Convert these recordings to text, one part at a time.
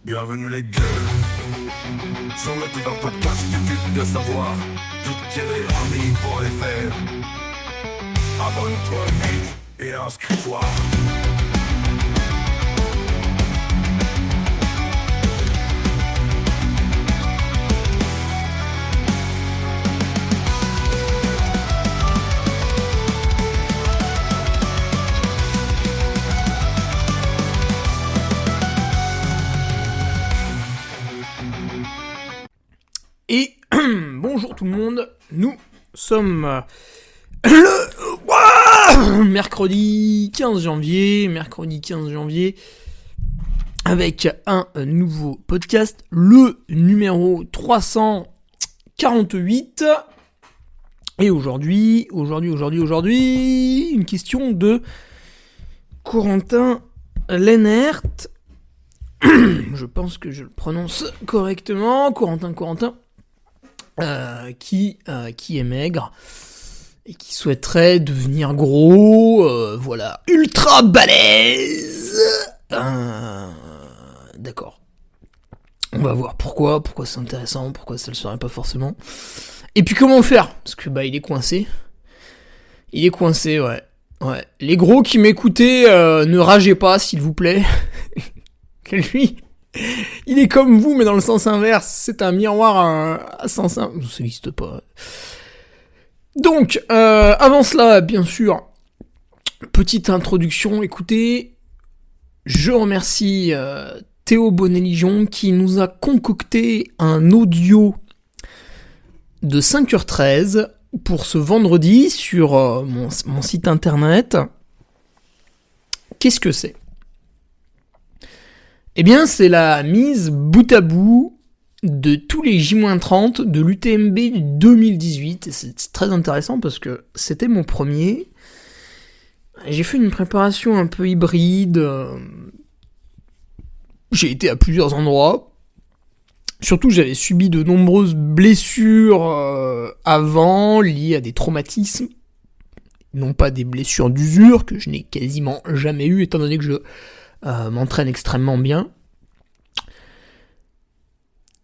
Bienvenue les gueux sur le divin podcast du but de savoir. Tout tirer ami pour les faire. Abonne-toi vite et inscris-toi. Et bonjour tout le monde, nous sommes le mercredi 15 janvier, avec un nouveau podcast, le numéro 348. Et aujourd'hui, une question de Corentin Lennert. Je pense que je le prononce correctement, Corentin. Qui est maigre et qui souhaiterait devenir gros, voilà, ultra balèze. D'accord. On va voir pourquoi c'est intéressant, pourquoi ça le serait pas forcément. Et puis comment faire ? Parce que il est coincé. Ouais. Les gros qui m'écoutaient, ne ragez pas, s'il vous plaît. Lui, il est comme vous, mais dans le sens inverse. C'est un miroir à sens inverse. Ça n'existe pas. Donc, avant cela, bien sûr, petite introduction. Écoutez, je remercie Théo Bonnet-Ligion qui nous a concocté un audio de 5h13 pour ce vendredi sur mon site internet. Qu'est-ce que c'est ? Eh bien, c'est la mise bout à bout de tous les J-30 de l'UTMB du 2018. Et c'est très intéressant parce que c'était mon premier. J'ai fait une préparation un peu hybride. J'ai été à plusieurs endroits. Surtout, j'avais subi de nombreuses blessures avant, liées à des traumatismes. Non pas des blessures d'usure, que je n'ai quasiment jamais eu, étant donné que je m'entraîne extrêmement bien.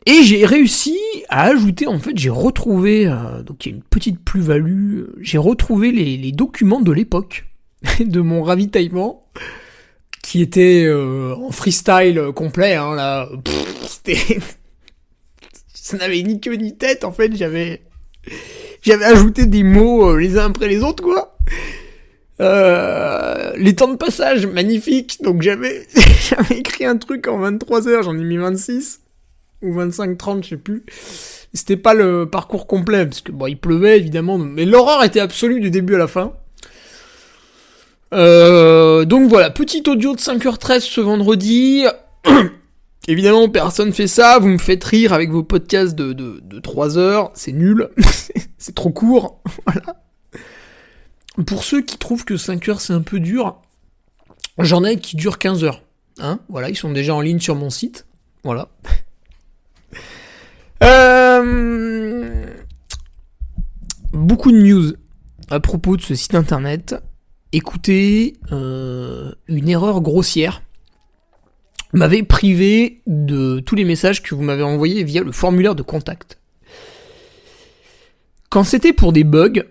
Et j'ai réussi à ajouter, en fait, j'ai retrouvé, donc il y a une petite plus-value, j'ai retrouvé les documents de l'époque, de mon ravitaillement, qui était en freestyle complet, hein, là, c'était... Ça n'avait ni queue ni tête, en fait, j'avais ajouté des mots les uns après les autres, quoi. Les temps de passage, magnifique. Donc j'avais écrit un truc en 23 heures, j'en ai mis 26 ou 25-30, je sais plus. C'était pas le parcours complet parce que il pleuvait évidemment, mais l'horreur était absolue du début à la fin. Donc voilà, petit audio de 5h13 ce vendredi. Évidemment, personne fait ça, vous me faites rire avec vos podcasts de 3 heures, c'est nul. C'est trop court. Voilà. Pour ceux qui trouvent que 5 heures c'est un peu dur, j'en ai qui durent 15 heures. Hein, voilà, ils sont déjà en ligne sur mon site. Voilà. Beaucoup de news à propos de ce site internet. Écoutez, une erreur grossière m'avait privé de tous les messages que vous m'avez envoyés via le formulaire de contact. Quand c'était pour des bugs,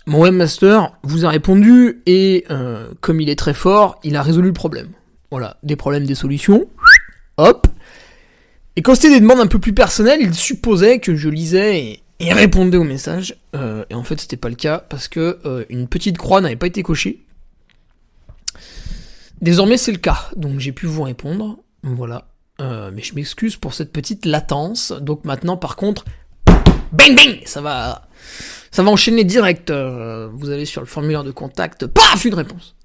mon webmaster vous a répondu et comme il est très fort, il a résolu le problème. Voilà, des problèmes, des solutions. Hop. Et quand c'était des demandes un peu plus personnelles, il supposait que je lisais et répondais aux messages. Et en fait, c'était pas le cas parce que une petite croix n'avait pas été cochée. Désormais, c'est le cas. Donc j'ai pu vous répondre. Voilà. Mais je m'excuse pour cette petite latence. Donc maintenant, par contre, bang bang, ça va enchaîner direct. Vous allez sur le formulaire de contact, paf, une réponse.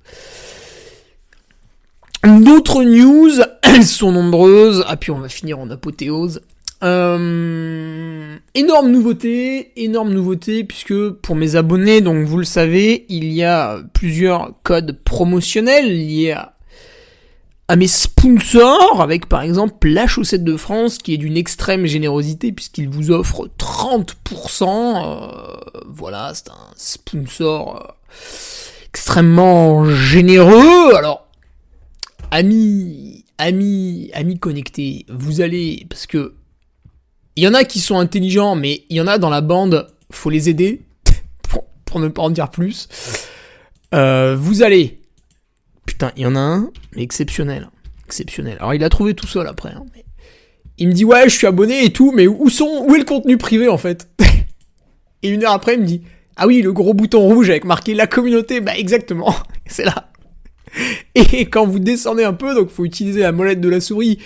D'autres news, elles sont nombreuses. Ah, puis on va finir en apothéose. Énorme nouveauté, puisque pour mes abonnés, donc vous le savez, il y a plusieurs codes promotionnels liés à mes sponsors, avec par exemple la Chaussette de France, qui est d'une extrême générosité, puisqu'il vous offre 30%. Voilà, c'est un sponsor extrêmement généreux. Alors, amis connectés, vous allez, parce que il y en a qui sont intelligents, mais il y en a dans la bande, faut les aider, pour ne pas en dire plus. Vous allez, putain, il y en a un, mais exceptionnel. Alors il a trouvé tout seul après. Hein, mais... Il me dit ouais, je suis abonné et tout, mais où est le contenu privé en fait? Et 1 heure après, il me dit ah oui, le gros bouton rouge avec marqué la communauté, bah exactement, c'est là. Et quand vous descendez un peu, donc faut utiliser la molette de la souris.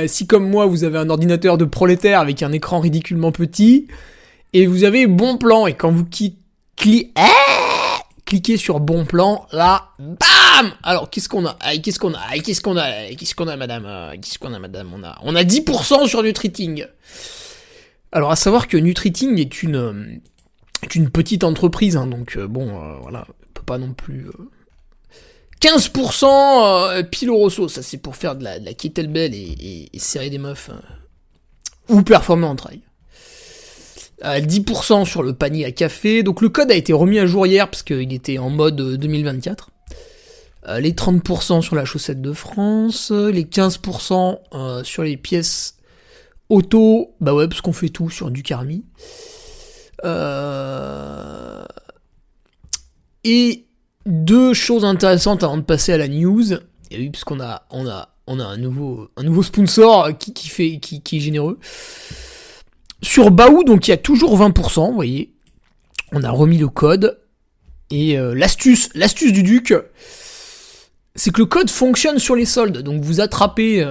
Si comme moi vous avez un ordinateur de prolétaire avec un écran ridiculement petit, et vous avez bon plan, et quand vous cliquez sur bon plan, là, bam! Alors, qu'est-ce qu'on a, madame? On a 10% sur Nutriting. Alors, à savoir que Nutriting est une petite entreprise, hein, donc voilà, on peut pas non plus... 15% pile au rosso, ça c'est pour faire de la kettlebell et serrer des meufs, ou performer en trail. 10% sur le panier à café. Donc le code a été remis à jour hier parce qu'il était en mode 2024. Les 30% sur la Chaussette de France, les 15% sur les pièces auto, bah ouais, parce qu'on fait tout sur du Carmi. Et 2 choses intéressantes avant de passer à la news. Et oui, parce qu'on a un nouveau sponsor qui est généreux. Sur Baou, donc il y a toujours 20%, vous voyez. On a remis le code. Et l'astuce du duc, c'est que le code fonctionne sur les soldes. Donc vous attrapez...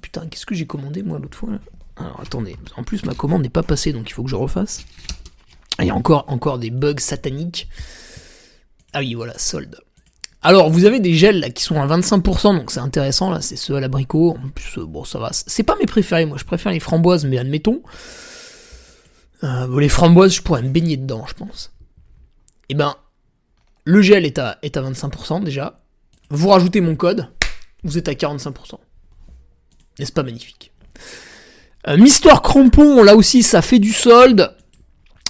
Putain, qu'est-ce que j'ai commandé moi l'autre fois là? Alors attendez, en plus ma commande n'est pas passée, donc il faut que je refasse. Il y a encore des bugs sataniques. Ah oui, voilà, solde. Alors, vous avez des gels là qui sont à 25%, donc c'est intéressant, là, c'est ceux à l'abricot. En plus, bon, ça va. C'est pas mes préférés, moi, je préfère les framboises, mais admettons. Les framboises, je pourrais me baigner dedans, je pense. Et ben, le gel est à 25% déjà. Vous rajoutez mon code, vous êtes à 45%. N'est-ce pas magnifique? Mister Crampon, là aussi, ça fait du solde.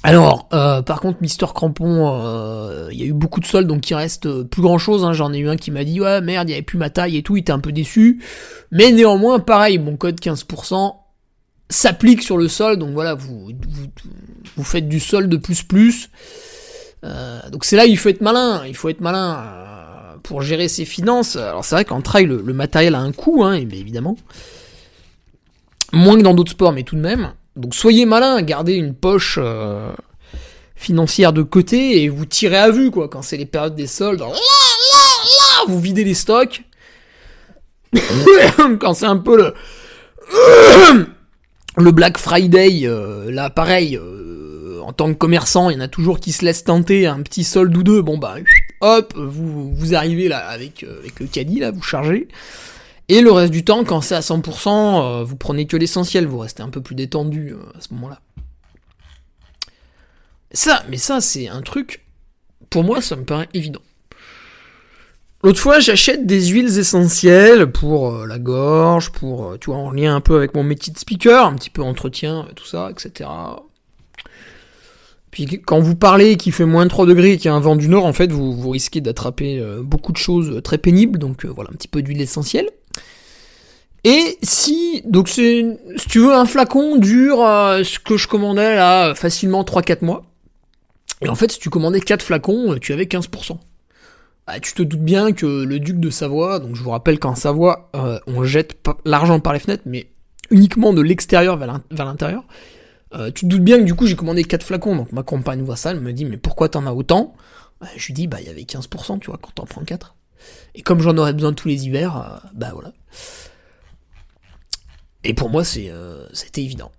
Alors, par contre, Mister Crampon, il y a eu beaucoup de soldes, donc il reste plus grand chose, hein. J'en ai eu un qui m'a dit, ouais, merde, il n'y avait plus ma taille et tout, il était un peu déçu. Mais néanmoins, pareil, mon code 15% s'applique sur le solde, donc voilà, vous faites du solde plus. Donc c'est là, il faut être malin pour gérer ses finances. Alors c'est vrai qu'en trail, le matériel a un coût, hein, évidemment. Moins que dans d'autres sports, mais tout de même. Donc soyez malin, gardez une poche financière de côté et vous tirez à vue, quoi, quand c'est les périodes des soldes. Là, vous videz les stocks. Quand c'est un peu le Black Friday, là pareil, en tant que commerçant, il y en a toujours qui se laissent tenter un petit solde ou deux. Bon bah, hop, vous arrivez là avec le caddie, là, vous chargez. Et le reste du temps, quand c'est à 100%, vous prenez que l'essentiel, vous restez un peu plus détendu à ce moment-là. Mais ça, c'est un truc, pour moi, ça me paraît évident. L'autre fois, j'achète des huiles essentielles pour la gorge, pour, tu vois, en lien un peu avec mon métier de speaker, un petit peu entretien, tout ça, etc. Puis quand vous parlez qu'il fait moins 3 degrés et qu'il y a un vent du nord, en fait, vous risquez d'attraper beaucoup de choses très pénibles, donc voilà, un petit peu d'huile essentielle. Et si tu veux, un flacon dure ce que je commandais là, facilement 3-4 mois. Et en fait, si tu commandais 4 flacons, tu avais 15%. Bah, tu te doutes bien que le duc de Savoie, donc je vous rappelle qu'en Savoie, on jette l'argent par les fenêtres, mais uniquement de l'extérieur vers l'intérieur. Tu te doutes bien que du coup, j'ai commandé 4 flacons, donc ma compagne voit ça, elle me dit, mais pourquoi t'en as autant? Je lui dis, bah il y avait 15%, tu vois, quand t'en prends 4. Et comme j'en aurais besoin tous les hivers, bah voilà. Et pour moi, c'était évident.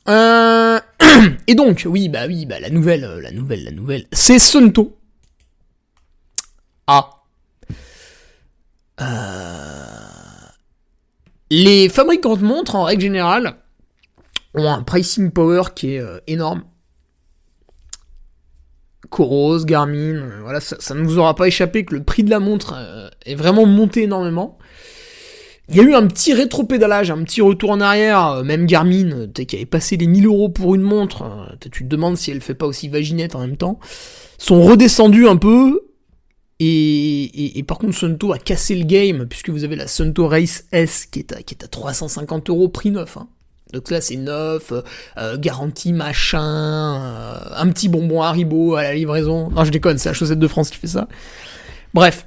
Et donc, oui, la nouvelle, c'est Suunto. Les fabricants de montres, en règle générale, ont un pricing power qui est énorme. Coros, Garmin, voilà, ça ne vous aura pas échappé que le prix de la montre est vraiment monté énormément. Il y a eu un petit rétropédalage, un petit retour en arrière, même Garmin, qui avait passé les 1000 € pour une montre, tu te demandes si elle fait pas aussi vaginette en même temps, sont redescendus un peu, et par contre Suunto a cassé le game, puisque vous avez la Suunto Race S qui est à 350 € prix neuf, hein. Donc là c'est neuf, garantie machin, un petit bonbon Haribo à la livraison, non je déconne, c'est la Chaussette de France qui fait ça, bref.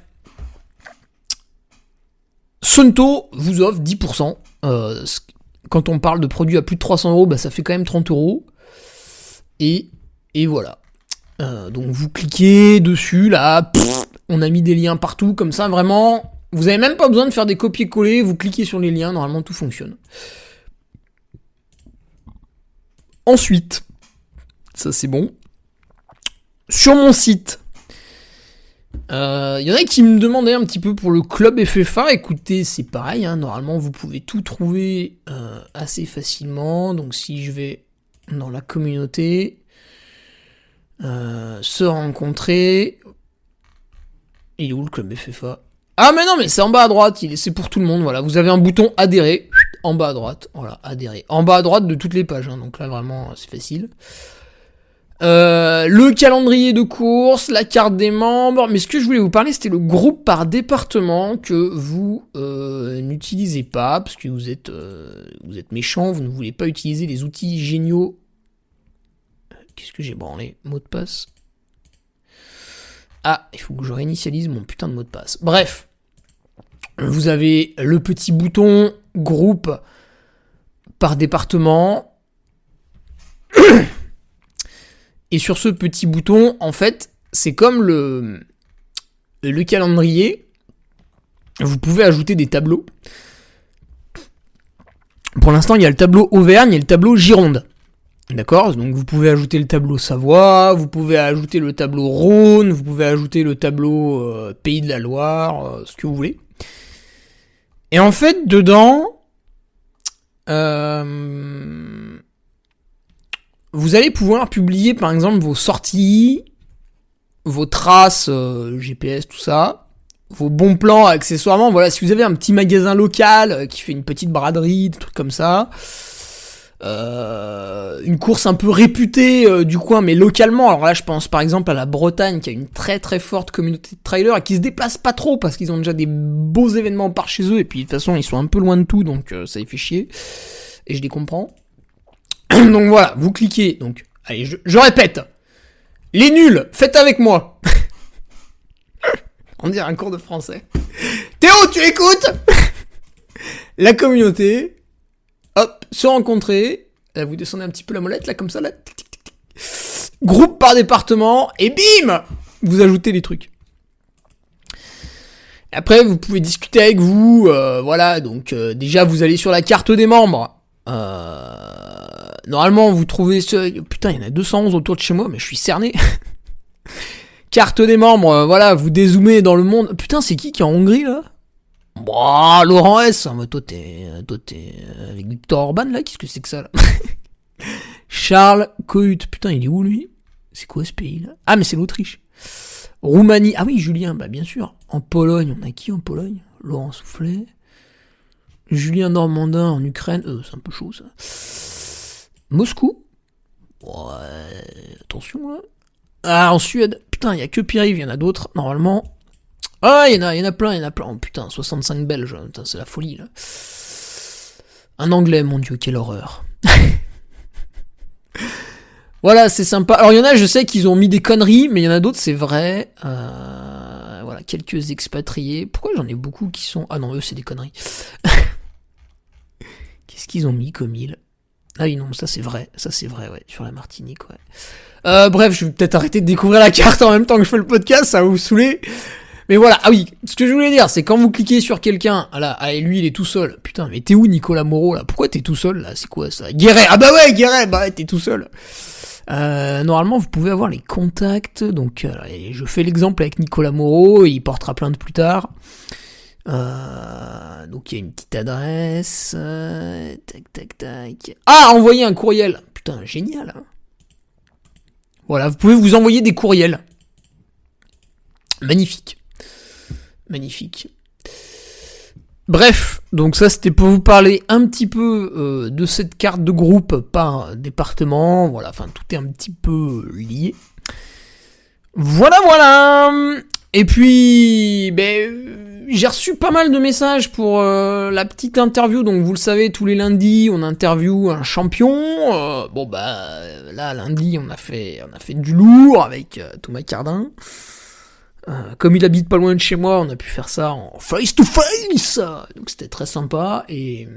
Suunto vous offre 10%. Quand on parle de produits à plus de 300 €, bah ça fait quand même 30 €. Et voilà. Donc vous cliquez dessus, là, on a mis des liens partout, comme ça, vraiment, vous avez même pas besoin de faire des copier-coller, vous cliquez sur les liens, normalement tout fonctionne. Ensuite, ça c'est bon, sur mon site, y en a qui me demandaient un petit peu pour le club FFA. Écoutez, c'est pareil, hein, normalement vous pouvez tout trouver assez facilement. Donc si je vais dans la communauté, se rencontrer, il est où le club FFA? Ah mais non, mais c'est en bas à droite, c'est pour tout le monde, voilà. Vous avez un bouton adhérer, en bas à droite, voilà, adhérer. En bas à droite de toutes les pages, hein, donc là vraiment c'est facile. Le calendrier de course, la carte des membres, mais ce que je voulais vous parler, c'était le groupe par département que vous n'utilisez pas, parce que vous êtes méchant, vous ne voulez pas utiliser les outils géniaux. Qu'est-ce que j'ai branlé? Mot de passe. Ah, il faut que je réinitialise mon putain de mot de passe. Bref, vous avez le petit bouton groupe par département. Et sur ce petit bouton, en fait, c'est comme le calendrier. Vous pouvez ajouter des tableaux. Pour l'instant, il y a le tableau Auvergne et le tableau Gironde. D'accord ? Donc vous pouvez ajouter le tableau Savoie, vous pouvez ajouter le tableau Rhône, vous pouvez ajouter le tableau Pays de la Loire, ce que vous voulez. Et en fait, dedans, vous allez pouvoir publier par exemple vos sorties, vos traces GPS, tout ça, vos bons plans accessoirement. Voilà, si vous avez un petit magasin local qui fait une petite braderie, des trucs comme ça, une course un peu réputée du coin, mais localement. Alors là, je pense par exemple à la Bretagne qui a une très très forte communauté de trailers et qui se déplacent pas trop parce qu'ils ont déjà des beaux événements par chez eux et puis de toute façon ils sont un peu loin de tout, donc ça les fait chier et je les comprends. Donc voilà, vous cliquez. Donc, allez, je répète. Les nuls, faites avec moi. On dirait un cours de français. Théo, tu écoutes? La communauté. Hop, se rencontrer. Là, vous descendez un petit peu la molette, là, comme ça, là. Tic, tic, tic, tic. Groupe par département. Et bim! Vous ajoutez les trucs. Après, vous pouvez discuter avec vous. Voilà, donc déjà, vous allez sur la carte des membres. Normalement, vous trouvez ce... Putain, il y en a 211 autour de chez moi, mais je suis cerné. Carte des membres, voilà, vous dézoomez dans le monde. Putain, c'est qui est en Hongrie, là? Bah, Laurent S. Mais toi, t'es avec Victor Orban, là? Qu'est-ce que c'est que ça, là? Charles Cohut. Putain, il est où, lui? C'est quoi, ce pays, là? Ah, mais c'est l'Autriche. Roumanie. Ah oui, Julien, bah, bien sûr. En Pologne, on a qui, en Pologne? Laurent Soufflet. Julien Normandin, en Ukraine. C'est un peu chaud, ça. Moscou. Ouais, attention, là. Ah, en Suède. Putain, il y a que Pierre-Yves, il y en a d'autres, normalement. Ah, il y en a plein. Oh, putain, 65 Belges. Putain, c'est la folie, là. Un Anglais, mon Dieu, quelle horreur. Voilà, c'est sympa. Alors, il y en a, je sais qu'ils ont mis des conneries, mais il y en a d'autres, c'est vrai. Voilà, quelques expatriés. Pourquoi j'en ai beaucoup qui sont... Ah non, eux, c'est des conneries. Qu'est-ce qu'ils ont mis comme île? Ah oui, non, ça c'est vrai, ouais, sur la Martinique, ouais. Bref, je vais peut-être arrêter de découvrir la carte en même temps que je fais le podcast, ça va vous saouler. Mais voilà, ah oui, ce que je voulais dire, c'est quand vous cliquez sur quelqu'un, ah, et lui il est tout seul. Putain, mais t'es où Nicolas Moreau, là? Pourquoi t'es tout seul, là? C'est quoi ça? Guéret, ah bah ouais, Guéret, bah ouais, t'es tout seul. Normalement, vous pouvez avoir les contacts, donc je fais l'exemple avec Nicolas Moreau, il portera plainte plus tard. Donc il y a une petite adresse. Tac. Ah, envoyer un courriel. Putain, génial. Voilà, vous pouvez vous envoyer des courriels. Magnifique. Bref, donc ça c'était pour vous parler un petit peu de cette carte de groupe par département, voilà, enfin tout est un petit peu lié. Voilà. Et puis, j'ai reçu pas mal de messages pour la petite interview. Donc vous le savez, tous les lundis, on interview un champion. Là lundi, on a fait du lourd avec Thomas Cardin. Comme il habite pas loin de chez moi, on a pu faire ça en face to face. Donc c'était très sympa et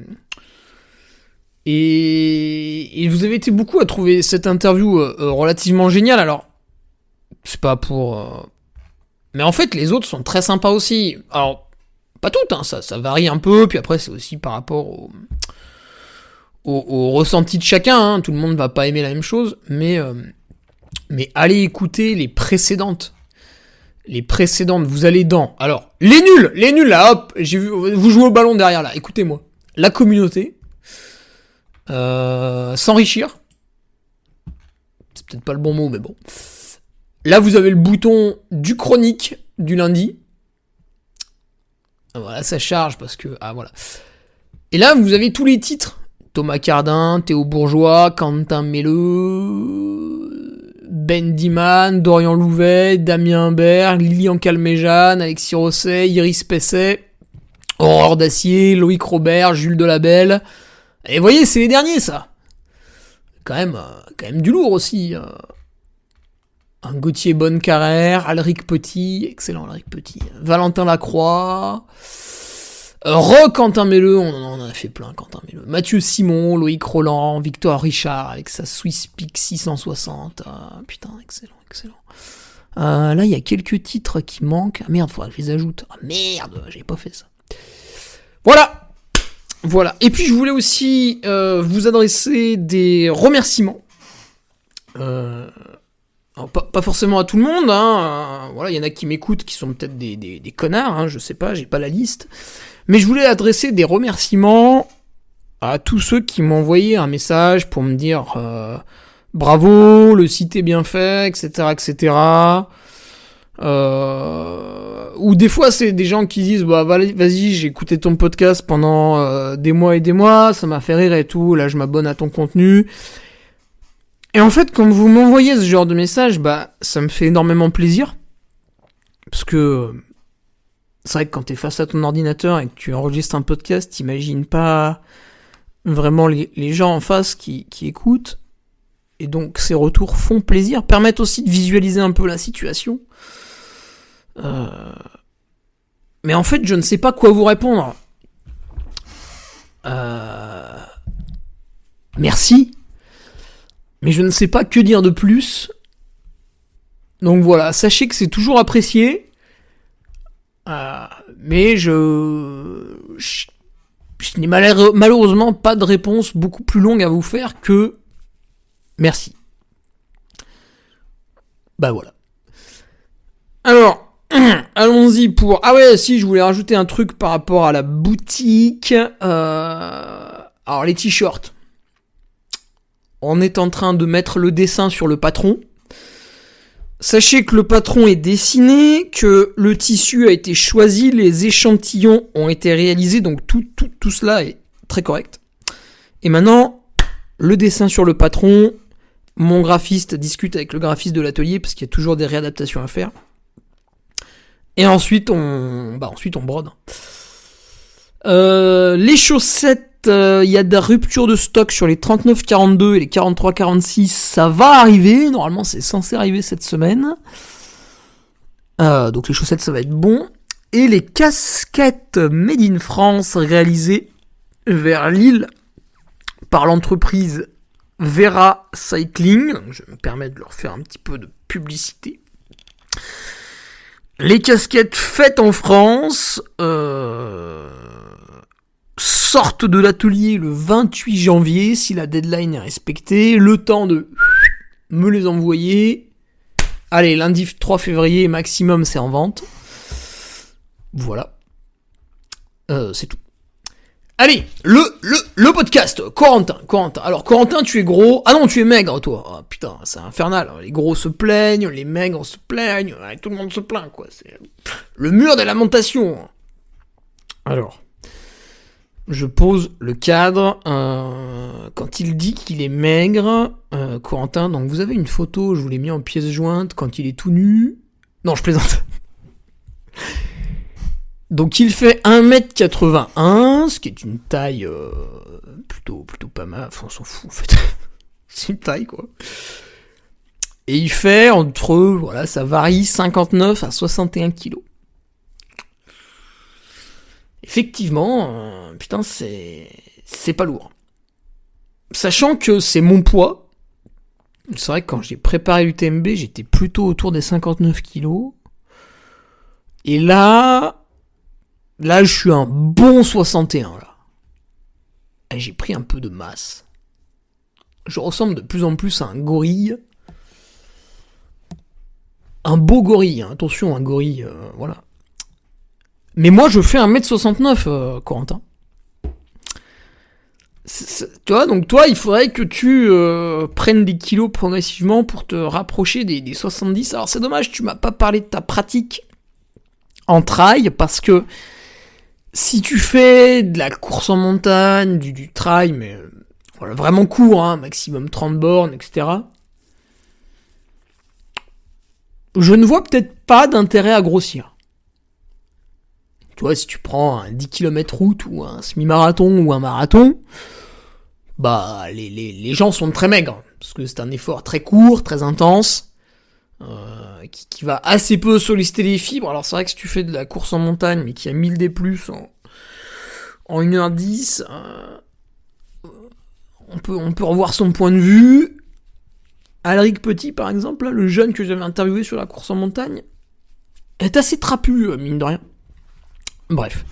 vous avez été beaucoup à trouver cette interview relativement géniale. Alors c'est pas pour mais en fait les autres sont très sympas aussi. Alors pas toutes, hein, ça varie un peu. Puis après c'est aussi par rapport au ressenti de chacun. Hein. Tout le monde va pas aimer la même chose, mais allez écouter les précédentes. Les précédentes, vous allez dans... Alors, les nuls là, hop, j'ai vu, vous jouez au ballon derrière là, écoutez-moi. La communauté, s'enrichir, c'est peut-être pas le bon mot, mais bon. Là, vous avez le bouton du chronique du lundi. Voilà, ça charge parce que... Ah, voilà. Et là, vous avez tous les titres. Thomas Cardin, Théo Bourgeois, Quentin Melleux... Ben Diman, Dorian Louvet, Damien Imbert, Lilian Calmejane, Alexis Rosset, Iris Pesset, Aurore Dacier, Loïc Robert, Jules Delabelle. Et vous voyez, c'est les derniers, ça. Quand même du lourd aussi. Un Gauthier Bonnecarrère, Alric Petit, excellent Alric Petit. Valentin Lacroix, Quentin Melleux, on en a fait plein, Quentin Melleux. Mathieu Simon, Loïc Roland, Victor Richard avec sa Swiss Peak 660. Putain, excellent. Là, il y a quelques titres qui manquent. Ah merde, faudra que je les ajoute. Ah merde, j'ai pas fait ça. Voilà. Et puis, je voulais aussi vous adresser des remerciements. Alors, pas forcément à tout le monde. Hein. Voilà, il y en a qui m'écoutent qui sont peut-être des connards. Hein, je sais pas, j'ai pas la liste. Mais je voulais adresser des remerciements à tous ceux qui m'ont envoyé un message pour me dire bravo, le site est bien fait, etc. Ou des fois c'est des gens qui disent vas-y, j'ai écouté ton podcast pendant des mois et des mois, ça m'a fait rire et tout, là je m'abonne à ton contenu. Et en fait, quand vous m'envoyez ce genre de message, ça me fait énormément plaisir. Parce que c'est vrai que quand t'es face à ton ordinateur et que tu enregistres un podcast, t'imagines pas vraiment les gens en face qui écoutent. Et donc ces retours font plaisir, permettent aussi de visualiser un peu la situation. Mais en fait, je ne sais pas quoi vous répondre. Merci. Mais je ne sais pas que dire de plus. Donc voilà, sachez que c'est toujours apprécié. Mais je n'ai malheureusement pas de réponse beaucoup plus longue à vous faire que merci. Voilà. Alors, allons-y pour... Ah ouais, si, je voulais rajouter un truc par rapport à la boutique. Alors, les t-shirts. On est en train de mettre le dessin sur le patron. Sachez que le patron est dessiné, que le tissu a été choisi, les échantillons ont été réalisés, donc tout cela est très correct. Et maintenant, le dessin sur le patron, mon graphiste discute avec le graphiste de l'atelier, parce qu'il y a toujours des réadaptations à faire. Et ensuite, on brode. Les chaussettes, il y a de la rupture de stock sur les 39-42 et les 43-46, ça va arriver, normalement c'est censé arriver cette semaine. Donc les chaussettes ça va être bon. Et les casquettes Made in France réalisées vers Lille par l'entreprise Vera Cycling. Donc, je me permets de leur faire un petit peu de publicité. Les casquettes faites en France sortent de l'atelier le 28 janvier, si la deadline est respectée. Le temps de me les envoyer. Allez, lundi 3 février, maximum, c'est en vente. Voilà. C'est tout. Allez, le podcast. Corentin. Alors, Corentin, tu es gros. Ah non, tu es maigre, toi. Oh, putain, c'est infernal. Les gros se plaignent, les maigres se plaignent. Tout le monde se plaint, quoi. C'est le mur des lamentations. Alors... je pose le cadre. Quand il dit qu'il est maigre, Corentin, donc vous avez une photo, je vous l'ai mis en pièce jointe, quand il est tout nu. Non, je plaisante. Donc il fait 1m81, ce qui est une taille plutôt pas mal, enfin on s'en fout en fait. C'est une taille quoi. Et il fait entre, voilà, ça varie 59 à 61 kilos. Effectivement, putain, c'est pas lourd. Sachant que c'est mon poids, c'est vrai que quand j'ai préparé l'UTMB, j'étais plutôt autour des 59 kilos. Et là, je suis un bon 61, là. Et j'ai pris un peu de masse. Je ressemble de plus en plus à un gorille. Un beau gorille, hein. Attention, un gorille, voilà. Mais moi, je fais 1m69, Corentin. Tu vois, donc toi, il faudrait que tu prennes des kilos progressivement pour te rapprocher des 70. Alors c'est dommage, tu m'as pas parlé de ta pratique en trail, parce que si tu fais de la course en montagne, du trail, mais voilà, vraiment court, hein, maximum 30 bornes, etc., je ne vois peut-être pas d'intérêt à grossir. Tu vois, si tu prends un 10 km route ou un semi-marathon ou un marathon, bah les gens sont très maigres, parce que c'est un effort très court, très intense, qui va assez peu solliciter les fibres. Alors c'est vrai que si tu fais de la course en montagne, mais qui a 1000 D+, en 1h10, on peut revoir son point de vue. Alric Petit, par exemple, le jeune que j'avais interviewé sur la course en montagne, est assez trapu, mine de rien. Bref.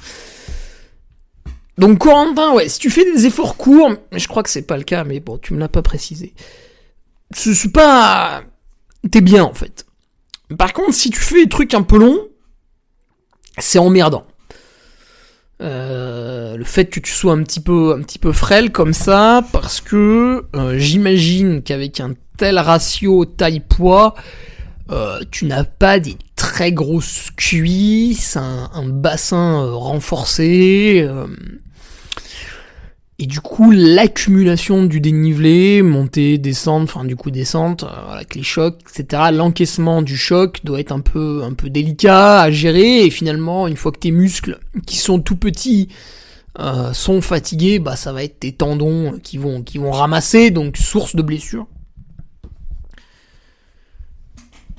Donc Corentin, ouais, si tu fais des efforts courts, mais je crois que c'est pas le cas, mais bon, tu me l'as pas précisé. C'est pas... T'es bien, en fait. Par contre, si tu fais des trucs un peu longs, c'est emmerdant. Le fait que tu sois un petit peu frêle comme ça, parce que j'imagine qu'avec un tel ratio taille-poids, tu n'as pas des très grosses cuisses, un bassin renforcé, et du coup l'accumulation du dénivelé, montée, descente, enfin du coup descente, avec les chocs, etc., l'encaissement du choc doit être un peu délicat à gérer, et finalement une fois que tes muscles, qui sont tout petits, sont fatigués, bah ça va être tes tendons qui vont ramasser, donc source de blessures.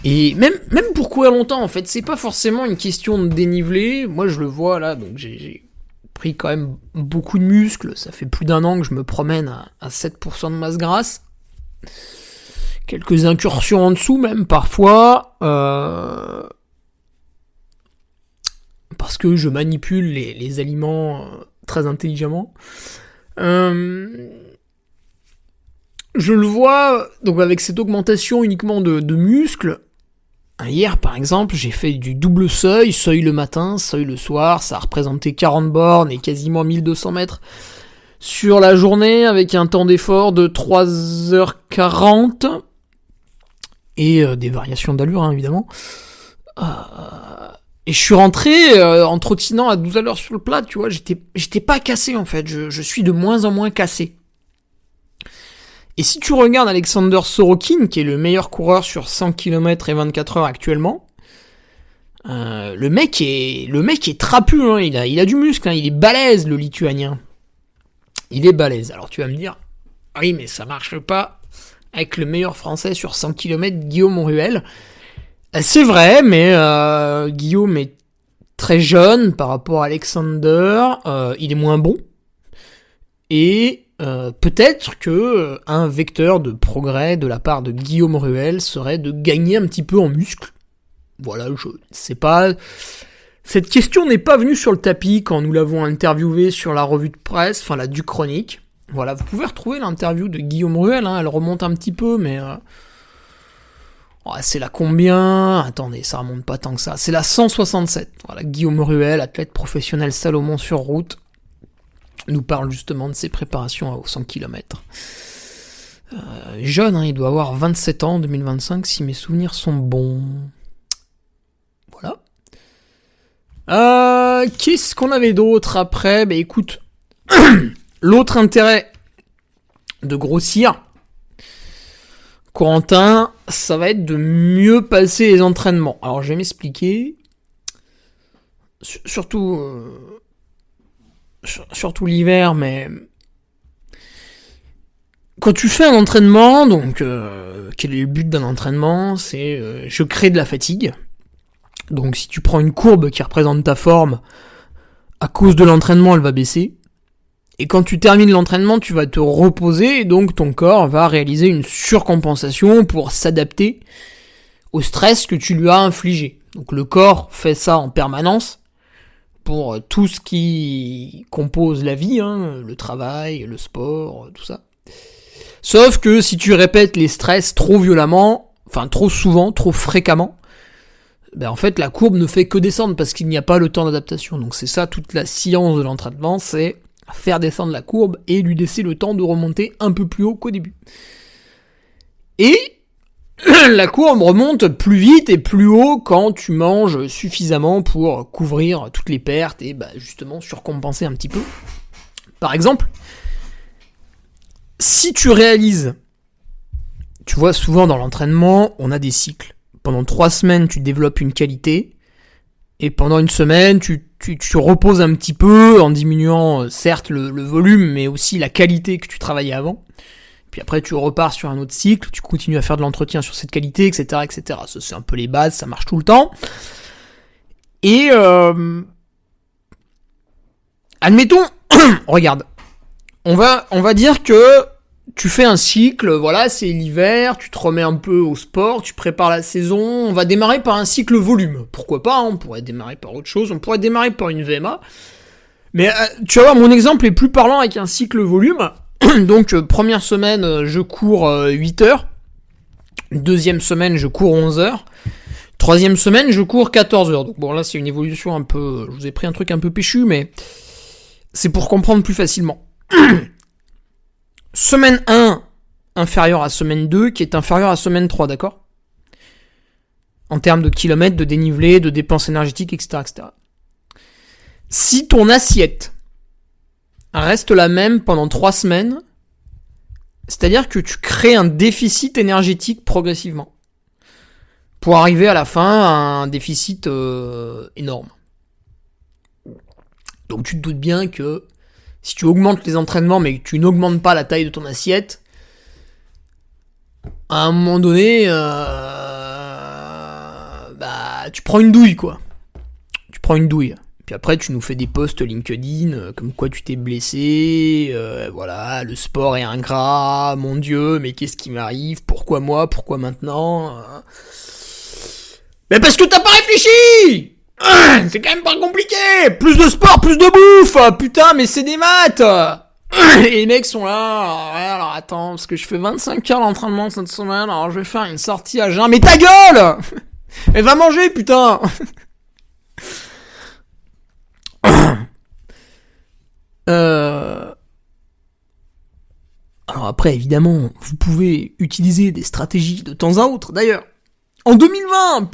Et même pour courir longtemps, en fait, c'est pas forcément une question de dénivelé. Moi, je le vois là, donc j'ai pris quand même beaucoup de muscles. Ça fait plus d'1 an que je me promène à 7% de masse grasse. Quelques incursions en dessous, même parfois. Parce que je manipule les aliments très intelligemment. Je le vois, donc avec cette augmentation uniquement de muscles. Hier, par exemple, j'ai fait du double seuil le matin, seuil le soir, ça a représenté 40 bornes et quasiment 1200 mètres sur la journée, avec un temps d'effort de 3h40, et des variations d'allure, hein, évidemment. Et je suis rentré en trottinant à 12 à l'heure sur le plat, tu vois, j'étais pas cassé en fait, je suis de moins en moins cassé. Et si tu regardes Alexander Sorokin, qui est le meilleur coureur sur 100 km et 24 heures actuellement, le mec est trapu, hein, il a du muscle, hein, il est balèze, le lituanien. Il est balèze. Alors tu vas me dire, oui mais ça marche pas avec le meilleur français sur 100 km, Guillaume Ruel. C'est vrai, mais Guillaume est très jeune par rapport à Alexander, il est moins bon, et peut-être que un vecteur de progrès de la part de Guillaume Ruel serait de gagner un petit peu en muscle. Voilà, je sais pas. Cette question n'est pas venue sur le tapis quand nous l'avons interviewé sur la revue de presse, enfin la du Chronique. Voilà, vous pouvez retrouver l'interview de Guillaume Ruel, hein, elle remonte un petit peu, mais c'est la combien ? Attendez, ça remonte pas tant que ça. C'est la 167. Voilà, Guillaume Ruel, athlète professionnel Salomon sur route, nous parle justement de ses préparations aux 100 km. Jeune, hein, il doit avoir 27 ans en 2025, si mes souvenirs sont bons. Voilà. Qu'est-ce qu'on avait d'autre après ? Bah écoute, L'autre intérêt de grossir, Corentin, ça va être de mieux passer les entraînements. Alors je vais m'expliquer. Surtout l'hiver, mais quand tu fais un entraînement, donc quel est le but d'un entraînement? C'est je crée de la fatigue. Donc si tu prends une courbe qui représente ta forme, à cause de l'entraînement, elle va baisser. Et quand tu termines l'entraînement, tu vas te reposer et donc ton corps va réaliser une surcompensation pour s'adapter au stress que tu lui as infligé. Donc le corps fait ça en permanence pour tout ce qui compose la vie, le travail, le sport, tout ça. Sauf que si tu répètes les stress trop violemment, enfin trop souvent, trop fréquemment, en fait la courbe ne fait que descendre parce qu'il n'y a pas le temps d'adaptation. Donc c'est ça toute la science de l'entraînement, c'est faire descendre la courbe et lui laisser le temps de remonter un peu plus haut qu'au début. Et la courbe remonte plus vite et plus haut quand tu manges suffisamment pour couvrir toutes les pertes et justement surcompenser un petit peu. Par exemple, si tu réalises, tu vois souvent dans l'entraînement, on a des cycles. Pendant 3 semaines, tu développes une qualité et pendant une semaine, tu reposes un petit peu en diminuant certes le volume mais aussi la qualité que tu travaillais avant. Puis après tu repars sur un autre cycle, tu continues à faire de l'entretien sur cette qualité, etc. etc. Ça c'est un peu les bases, ça marche tout le temps. Et admettons, regarde, on va dire que tu fais un cycle, voilà, c'est l'hiver, tu te remets un peu au sport, tu prépares la saison, on va démarrer par un cycle volume. Pourquoi pas, on pourrait démarrer par autre chose, on pourrait démarrer par une VMA. Mais tu vas voir, mon exemple est plus parlant avec un cycle volume. Donc première semaine, je cours 8 heures. Deuxième semaine, je cours 11 heures. Troisième semaine, je cours 14 heures. Donc bon, là, c'est une évolution un peu... Je vous ai pris un truc un peu péchu, mais c'est pour comprendre plus facilement. Semaine 1, inférieure à semaine 2, qui est inférieure à semaine 3, d'accord ? En termes de kilomètres, de dénivelé, de dépenses énergétiques, etc., etc. Si ton assiette reste la même pendant 3 semaines, c'est-à-dire que tu crées un déficit énergétique progressivement pour arriver à la fin à un déficit énorme. Donc tu te doutes bien que si tu augmentes les entraînements mais que tu n'augmentes pas la taille de ton assiette, à un moment donné, tu prends une douille, quoi. Tu prends une douille. Puis après, tu nous fais des posts LinkedIn, comme quoi tu t'es blessé, voilà, le sport est ingrat, mon Dieu, mais qu'est-ce qui m'arrive, pourquoi moi, pourquoi maintenant Mais parce que t'as pas réfléchi. C'est quand même pas compliqué. Plus de sport, plus de bouffe, putain, mais c'est des maths. Et les mecs sont là, ouais, alors attends, parce que je fais 25 heures d'entraînement cette semaine, alors je vais faire une sortie à jeun, mais ta gueule. Mais va manger, putain. Alors après, évidemment, vous pouvez utiliser des stratégies de temps à autre. D'ailleurs, en 2020,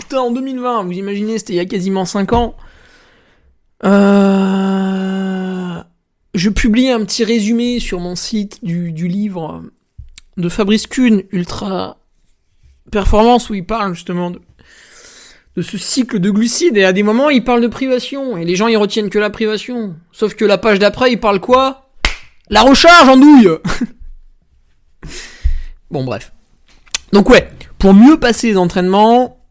vous imaginez, c'était il y a quasiment 5 ans. Je publie un petit résumé sur mon site du livre de Fabrice Kuhn, Ultra Performance, où il parle justement de ce cycle de glucides, et à des moments il parle de privation, et les gens ils retiennent que la privation. Sauf que la page d'après il parle quoi ? La recharge en douille. Bon bref. Donc ouais, pour mieux passer les entraînements,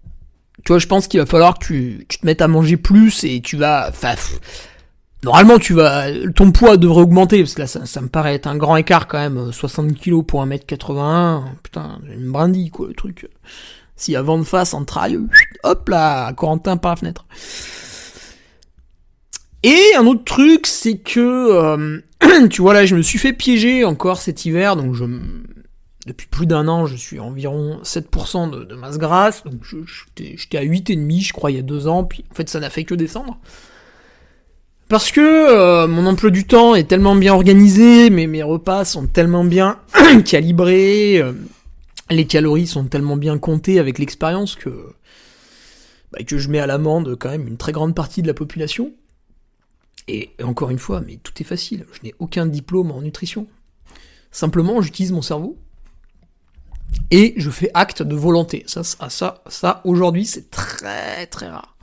tu vois, je pense qu'il va falloir que tu te mettes à manger plus, et tu vas... Normalement ton poids devrait augmenter, parce que là ça me paraît être un grand écart quand même, 60 kg pour 1m81, putain, une brindille quoi le truc. S'il y a vent de face en trail, hop là, Corentin par la fenêtre. Et un autre truc, c'est que, tu vois là, je me suis fait piéger encore cet hiver, donc depuis plus d'1 an, je suis environ 7% de masse grasse, donc j'étais à 8,5 je crois il y a 2 ans, puis en fait ça n'a fait que descendre. Parce que mon emploi du temps est tellement bien organisé, mes repas sont tellement bien calibrés, les calories sont tellement bien comptées avec l'expérience que je mets à l'amende quand même une très grande partie de la population. Et encore une fois, mais tout est facile. Je n'ai aucun diplôme en nutrition. Simplement, j'utilise mon cerveau. Et je fais acte de volonté. Ça aujourd'hui, c'est très très rare.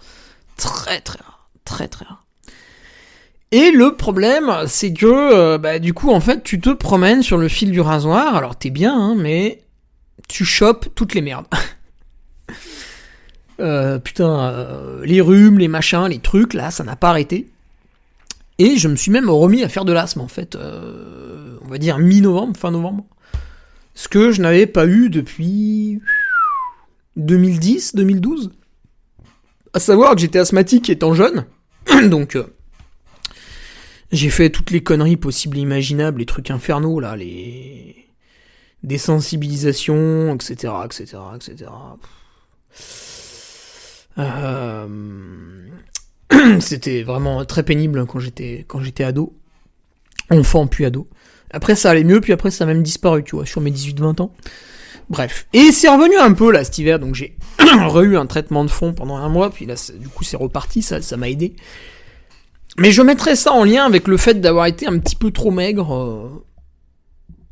Très très rare. Très très rare. Et le problème, c'est que, du coup, en fait, tu te promènes sur le fil du rasoir. Alors, t'es bien, hein, mais tu chopes toutes les merdes. Les rhumes, les machins, les trucs, là, ça n'a pas arrêté. Et je me suis même remis à faire de l'asthme, en fait. On va dire mi-novembre, fin novembre. Ce que je n'avais pas eu depuis 2010, 2012. À savoir que j'étais asthmatique étant jeune. Donc, j'ai fait toutes les conneries possibles et imaginables, les trucs infernaux, là, les désensibilisations, etc., etc., etc. C'était vraiment très pénible quand j'étais ado. Enfant puis ado. Après ça allait mieux, puis après ça a même disparu, tu vois, sur mes 18-20 ans. Bref. Et c'est revenu un peu là cet hiver, donc j'ai re-eu un traitement de fond pendant un mois, puis là du coup c'est reparti, ça m'a aidé. Mais je mettrais ça en lien avec le fait d'avoir été un petit peu trop maigre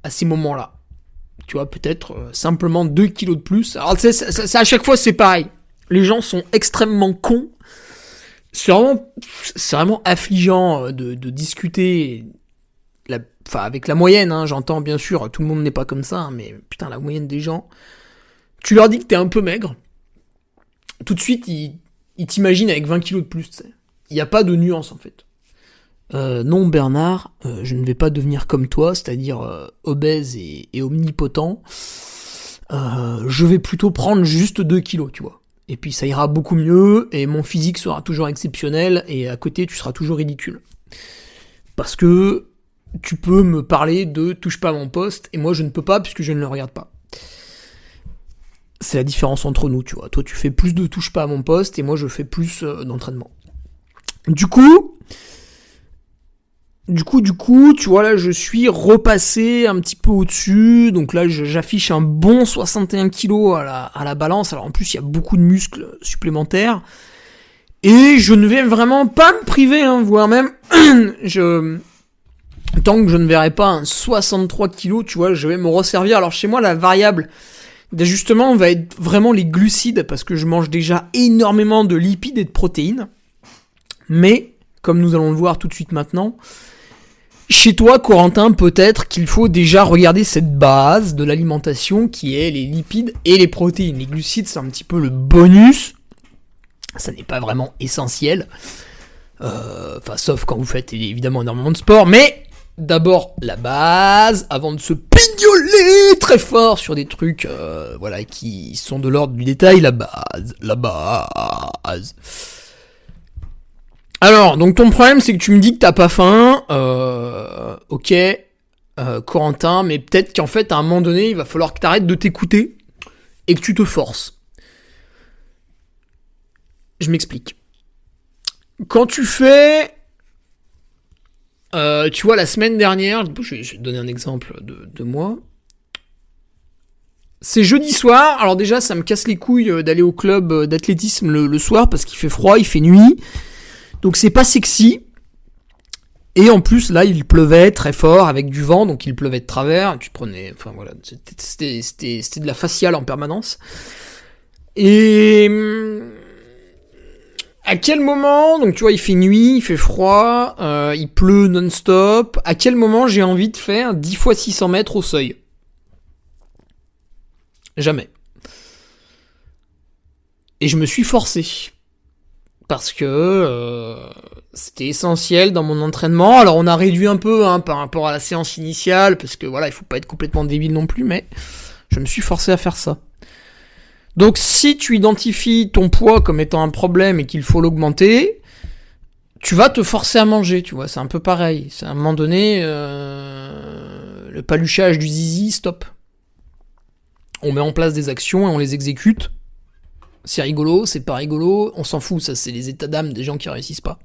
à ces moments-là. Tu vois, peut-être simplement 2 kilos de plus. Alors tu sais, ça, à chaque fois c'est pareil. Les gens sont extrêmement cons. C'est vraiment affligeant de discuter avec la moyenne, hein, j'entends bien sûr, tout le monde n'est pas comme ça, hein, mais putain, la moyenne des gens, tu leur dis que t'es un peu maigre, tout de suite, ils t'imaginent avec 20 kilos de plus, tu sais. Il n'y a pas de nuance, en fait. Non, Bernard, je ne vais pas devenir comme toi, c'est-à-dire obèse et omnipotent. Je vais plutôt prendre juste 2 kilos, tu vois. Et puis ça ira beaucoup mieux, et mon physique sera toujours exceptionnel, et à côté, tu seras toujours ridicule. Parce que tu peux me parler de touche pas à mon poste, et moi je ne peux pas puisque je ne le regarde pas. C'est la différence entre nous, tu vois. Toi tu fais plus de touche pas à mon poste, et moi je fais plus d'entraînement. Du coup, tu vois, là je suis repassé un petit peu au-dessus, donc là j'affiche un bon 61 kilos à la balance, alors en plus il y a beaucoup de muscles supplémentaires, et je ne vais vraiment pas me priver, hein, voire même, tant que je ne verrai pas un 63 kilos, tu vois, je vais me resservir. Alors chez moi, la variable d'ajustement va être vraiment les glucides, parce que je mange déjà énormément de lipides et de protéines. Mais, comme nous allons le voir tout de suite maintenant, chez toi, Corentin, peut-être qu'il faut déjà regarder cette base de l'alimentation qui est les lipides et les protéines. Les glucides, c'est un petit peu le bonus. Ça n'est pas vraiment essentiel. Sauf quand vous faites évidemment énormément de sport, mais d'abord la base, avant de se pignoler très fort sur des trucs qui sont de l'ordre du détail, la base. Alors, donc ton problème c'est que tu me dis que t'as pas faim, ok, Corentin, mais peut-être qu'en fait à un moment donné il va falloir que t'arrêtes de t'écouter et que tu te forces. Je m'explique. Quand tu fais... tu vois, la semaine dernière, je vais te donner un exemple de moi. C'est jeudi soir, alors déjà ça me casse les couilles d'aller au club d'athlétisme le soir parce qu'il fait froid, il fait nuit. Donc c'est pas sexy. Et en plus là il pleuvait très fort avec du vent, donc il pleuvait de travers. Tu prenais... Enfin voilà, c'était de la faciale en permanence. Et... à quel moment, donc tu vois, il fait nuit, il fait froid, il pleut non-stop, à quel moment j'ai envie de faire 10 fois 600 mètres au seuil ? Jamais. Et je me suis forcé. Parce que c'était essentiel dans mon entraînement. Alors on a réduit un peu par rapport à la séance initiale, parce que voilà, il faut pas être complètement débile non plus, mais je me suis forcé à faire ça. Donc si tu identifies ton poids comme étant un problème et qu'il faut l'augmenter, tu vas te forcer à manger, tu vois, c'est un peu pareil. C'est à un moment donné, le paluchage du zizi, stop. On met en place des actions et on les exécute. C'est rigolo, c'est pas rigolo, on s'en fout, ça c'est les états d'âme des gens qui réussissent pas.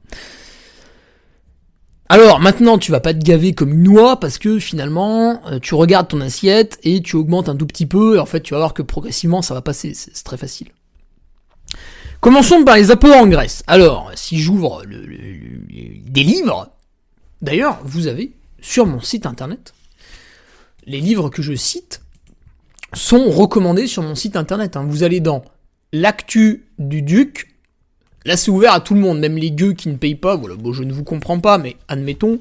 Alors maintenant tu vas pas te gaver comme une noix parce que finalement tu regardes ton assiette et tu augmentes un tout petit peu et en fait tu vas voir que progressivement ça va passer, c'est très facile. Commençons par les apports en graisse. Alors, si j'ouvre des livres, d'ailleurs, vous avez sur mon site internet, les livres que je cite sont recommandés sur mon site internet. Vous allez dans l'actu du Duc. Là, c'est ouvert à tout le monde, même les gueux qui ne payent pas. Voilà, bon, je ne vous comprends pas, mais admettons,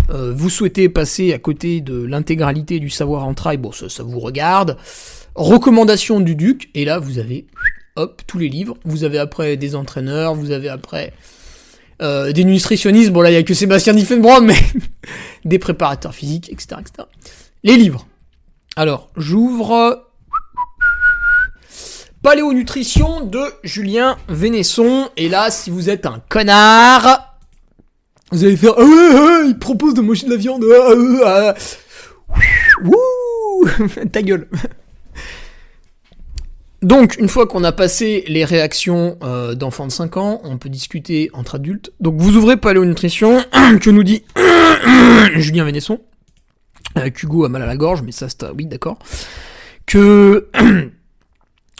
vous souhaitez passer à côté de l'intégralité du savoir en trail, bon, ça vous regarde. Recommandations du Duc, et là, vous avez, hop, tous les livres. Vous avez après des entraîneurs, vous avez après des nutritionnistes. Bon, là, il n'y a que Sébastien Diffenbrod, mais des préparateurs physiques, etc., etc. Les livres. Alors, j'ouvre Paléonutrition de Julien Vénesson. Et là, si vous êtes un connard, vous allez faire il propose de manger de la viande. Wouh, ta gueule. Donc, une fois qu'on a passé les réactions d'enfants de 5 ans, on peut discuter entre adultes. Donc, vous ouvrez Paléonutrition, que nous dit Julien Vénesson. Hugo a mal à la gorge, mais ça, c'est... Oui, d'accord. Que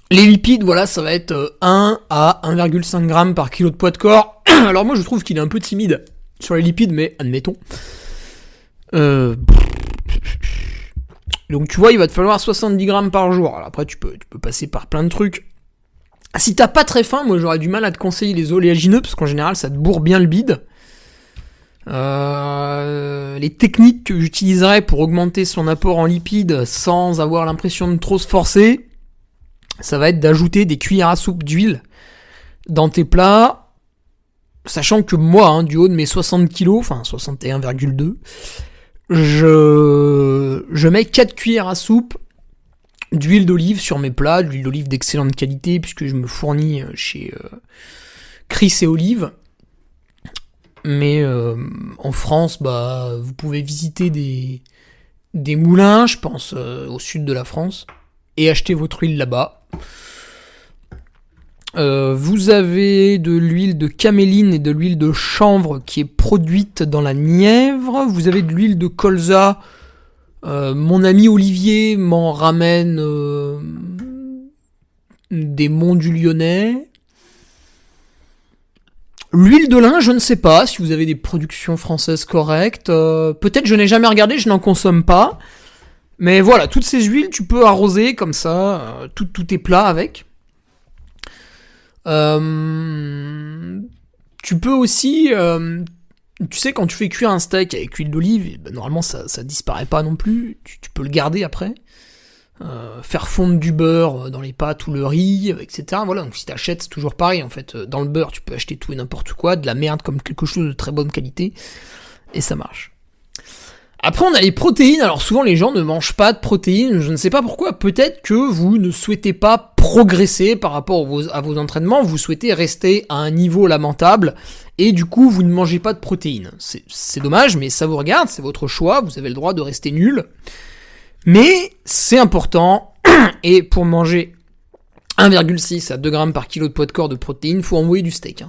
les lipides, voilà, ça va être 1 à 1,5 g par kilo de poids de corps. Alors moi, je trouve qu'il est un peu timide sur les lipides, mais admettons. Donc tu vois, il va te falloir 70 grammes par jour. Alors après, tu peux passer par plein de trucs. Si t'as pas très faim, moi j'aurais du mal à te conseiller les oléagineux, parce qu'en général, ça te bourre bien le bide. Les techniques que j'utiliserais pour augmenter son apport en lipides sans avoir l'impression de trop se forcer, ça va être d'ajouter des cuillères à soupe d'huile dans tes plats, sachant que moi, du haut de mes 60 kg, enfin 61,2, je mets 4 cuillères à soupe d'huile d'olive sur mes plats, d'huile d'olive d'excellente qualité, puisque je me fournis chez Chris et Olive. Mais en France, vous pouvez visiter des moulins, je pense, au sud de la France, et acheter votre huile là-bas. Vous avez de l'huile de caméline et de l'huile de chanvre qui est produite dans la Nièvre. Vous avez de l'huile de colza. Mon ami Olivier m'en ramène des Monts du Lyonnais. L'huile de lin, je ne sais pas si vous avez des productions françaises correctes. Peut-être, je n'ai jamais regardé, je n'en consomme pas. Mais voilà, toutes ces huiles, tu peux arroser comme ça, tous tes plats avec. Tu peux aussi, tu sais, quand tu fais cuire un steak avec huile d'olive, normalement ça disparaît pas non plus. Tu peux le garder après. Faire fondre du beurre dans les pâtes ou le riz, etc. Voilà, donc si t'achètes, c'est toujours pareil en fait. Dans le beurre, tu peux acheter tout et n'importe quoi, de la merde comme quelque chose de très bonne qualité, et ça marche. Après, on a les protéines. Alors souvent, les gens ne mangent pas de protéines. Je ne sais pas pourquoi. Peut-être que vous ne souhaitez pas progresser par rapport à vos entraînements. Vous souhaitez rester à un niveau lamentable. Et du coup, vous ne mangez pas de protéines. C'est dommage, mais ça vous regarde. C'est votre choix. Vous avez le droit de rester nul. Mais c'est important. Et pour manger 1,6 à 2 grammes par kilo de poids de corps de protéines, il faut envoyer du steak.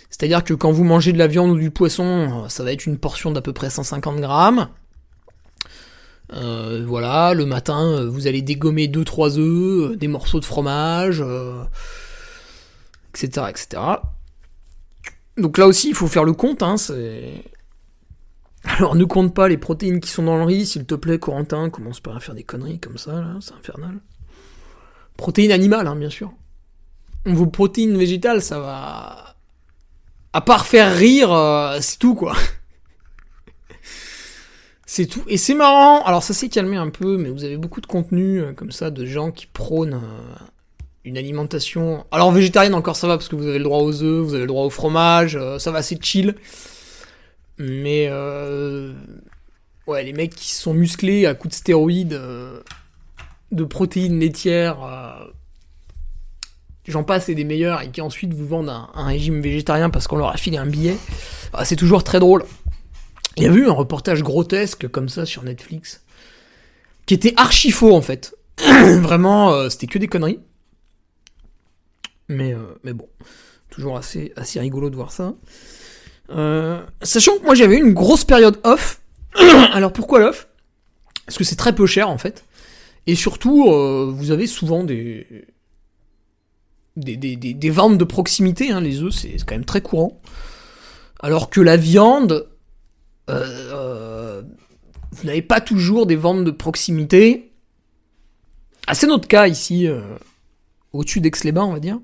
C'est-à-dire que quand vous mangez de la viande ou du poisson, ça va être une portion d'à peu près 150 grammes. Voilà, le matin, vous allez dégommer 2-3 œufs, des morceaux de fromage, etc., etc. Donc là aussi, il faut faire le compte. Alors ne compte pas les protéines qui sont dans le riz, s'il te plaît, Corentin, commence pas à faire des conneries comme ça, là, c'est infernal. Protéines animales, bien sûr. Vos protéines végétales, ça va... À part faire rire, c'est tout, quoi. C'est tout. Et c'est marrant, alors ça s'est calmé un peu, mais vous avez beaucoup de contenu comme ça, de gens qui prônent une alimentation... Alors végétarienne encore ça va, parce que vous avez le droit aux œufs, vous avez le droit au fromage, ça va, c'est chill. Mais ouais, les mecs qui sont musclés à coups de stéroïdes, de protéines laitières, j'en passe et des meilleurs, et qui ensuite vous vendent un régime végétarien parce qu'on leur a filé un billet, c'est toujours très drôle. Il y a eu un reportage grotesque comme ça sur Netflix, qui était archi faux en fait. Vraiment, c'était que des conneries. Mais bon, toujours assez rigolo de voir ça. Sachant que moi j'avais eu une grosse période off. Alors pourquoi l'off ? Parce que c'est très peu cher en fait. Et surtout, vous avez souvent des des ventes de proximité, hein, les œufs, c'est quand même très courant. Alors que la viande, vous n'avez pas toujours des ventes de proximité. Ah, c'est notre cas ici, au-dessus d'Aix-les-Bains, on va dire.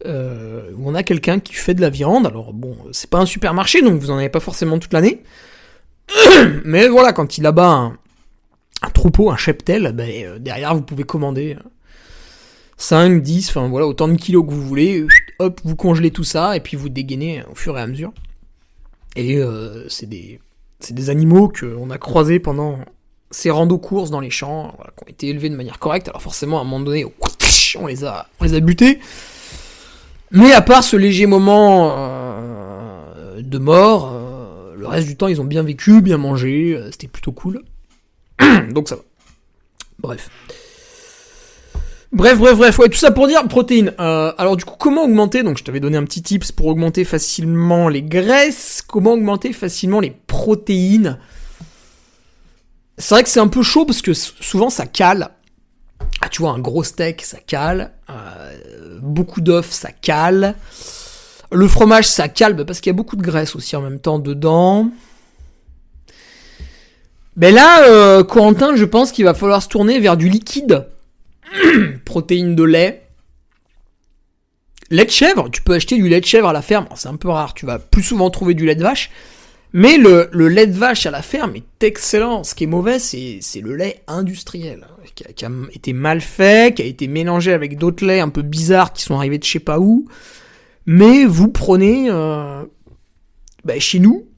Où on a quelqu'un qui fait de la viande. Alors bon, c'est pas un supermarché, donc vous en avez pas forcément toute l'année. Mais voilà, quand il abat un troupeau, un cheptel, derrière vous pouvez commander 5, 10, enfin voilà, autant de kilos que vous voulez. Hop, vous congelez tout ça et puis vous dégainez au fur et à mesure. Et c'est des animaux qu'on a croisés pendant ces randos courses dans les champs, voilà, qui ont été élevés de manière correcte. Alors forcément, à un moment donné, on les a butés. Mais à part ce léger moment de mort, le reste du temps, ils ont bien vécu, bien mangé, c'était plutôt cool. Donc ça va. Bref, ouais, tout ça pour dire protéines. Alors du coup, comment augmenter? Donc je t'avais donné un petit tips pour augmenter facilement les graisses. Comment augmenter facilement les protéines? C'est vrai que c'est un peu chaud parce que souvent ça cale. Ah, tu vois, un gros steak, ça cale. Beaucoup d'œufs, ça cale. Le fromage, ça cale parce qu'il y a beaucoup de graisse aussi en même temps dedans. Ben là, Corentin, je pense qu'il va falloir se tourner vers du liquide. Protéines de lait. Lait de chèvre, tu peux acheter du lait de chèvre à la ferme. C'est un peu rare, tu vas plus souvent trouver du lait de vache. Mais le lait de vache à la ferme est excellent. Ce qui est mauvais, c'est le lait industriel, qui a été mal fait, qui a été mélangé avec d'autres laits un peu bizarres qui sont arrivés de je sais pas où. Mais vous prenez, chez nous,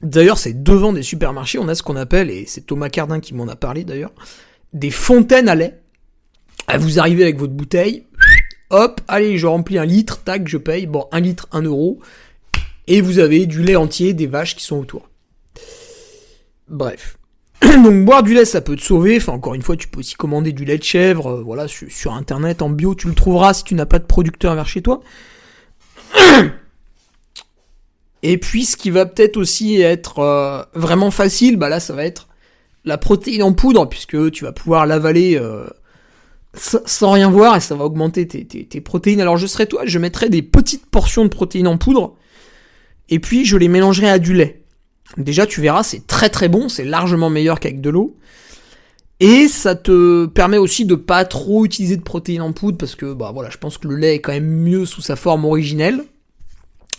d'ailleurs c'est devant des supermarchés, on a ce qu'on appelle, et c'est Thomas Cardin qui m'en a parlé d'ailleurs, des fontaines à lait. Vous arrivez avec votre bouteille, hop, allez, je remplis 1 litre, tac, je paye, bon, 1 litre, 1 euro. Et vous avez du lait entier des vaches qui sont autour. Bref. Donc boire du lait, ça peut te sauver. Enfin, encore une fois, tu peux aussi commander du lait de chèvre. Voilà, sur internet, en bio, tu le trouveras si tu n'as pas de producteur vers chez toi. Et puis, ce qui va peut-être aussi être vraiment facile, là, ça va être la protéine en poudre, puisque tu vas pouvoir l'avaler sans rien voir, et ça va augmenter tes protéines. Alors, je mettrais des petites portions de protéines en poudre, et puis je les mélangerai à du lait. Déjà, tu verras, c'est très très bon, c'est largement meilleur qu'avec de l'eau. Et ça te permet aussi de pas trop utiliser de protéines en poudre, parce que je pense que le lait est quand même mieux sous sa forme originelle,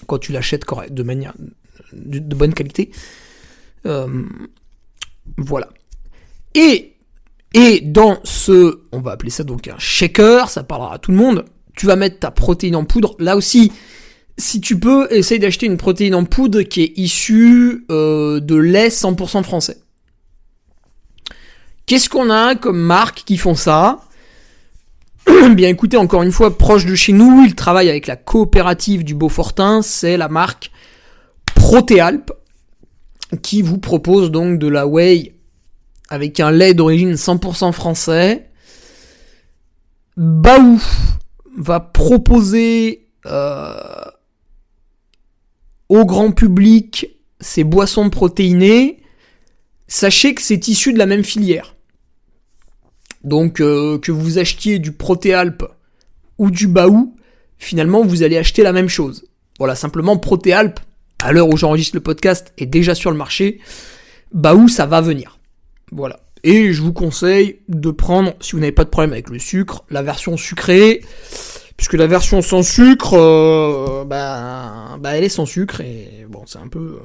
quand tu l'achètes de manière de bonne qualité. Voilà. Et dans on va appeler ça donc un shaker, ça parlera à tout le monde, tu vas mettre ta protéine en poudre, là aussi. Si tu peux, essaye d'acheter une protéine en poudre qui est issue de lait 100% français. Qu'est-ce qu'on a comme marques qui font ça? Bien écoutez, encore une fois, proche de chez nous, ils travaillent avec la coopérative du Beaufortin, c'est la marque Protéalp, qui vous propose donc de la whey avec un lait d'origine 100% français. Baou va proposer au grand public ces boissons protéinées. Sachez que c'est issu de la même filière. Donc que vous achetiez du Protéalp ou du Baou, finalement vous allez acheter la même chose. Voilà, simplement Protéalp, à l'heure où j'enregistre le podcast, est déjà sur le marché. Baou, ça va venir. Voilà. Et je vous conseille de prendre, si vous n'avez pas de problème avec le sucre, la version sucrée, puisque la version sans sucre, elle est sans sucre, et bon, c'est un peu...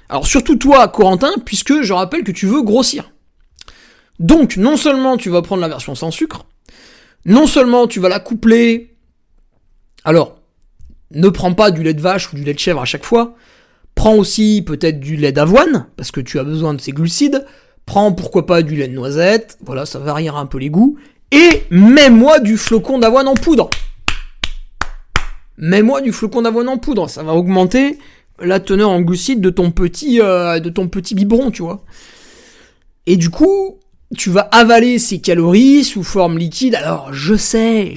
Alors surtout toi, Corentin, puisque je rappelle que tu veux grossir. Donc, non seulement tu vas prendre la version sans sucre, non seulement tu vas la coupler... Alors, ne prends pas du lait de vache ou du lait de chèvre à chaque fois, prends aussi peut-être du lait d'avoine, parce que tu as besoin de ces glucides, prends pourquoi pas du lait de noisette, voilà, ça variera un peu les goûts, et mets-moi du flocon d'avoine en poudre. Mets-moi du flocon d'avoine en poudre, ça va augmenter la teneur en glucides de ton petit biberon, tu vois. Et du coup, tu vas avaler ces calories sous forme liquide. Alors, je sais,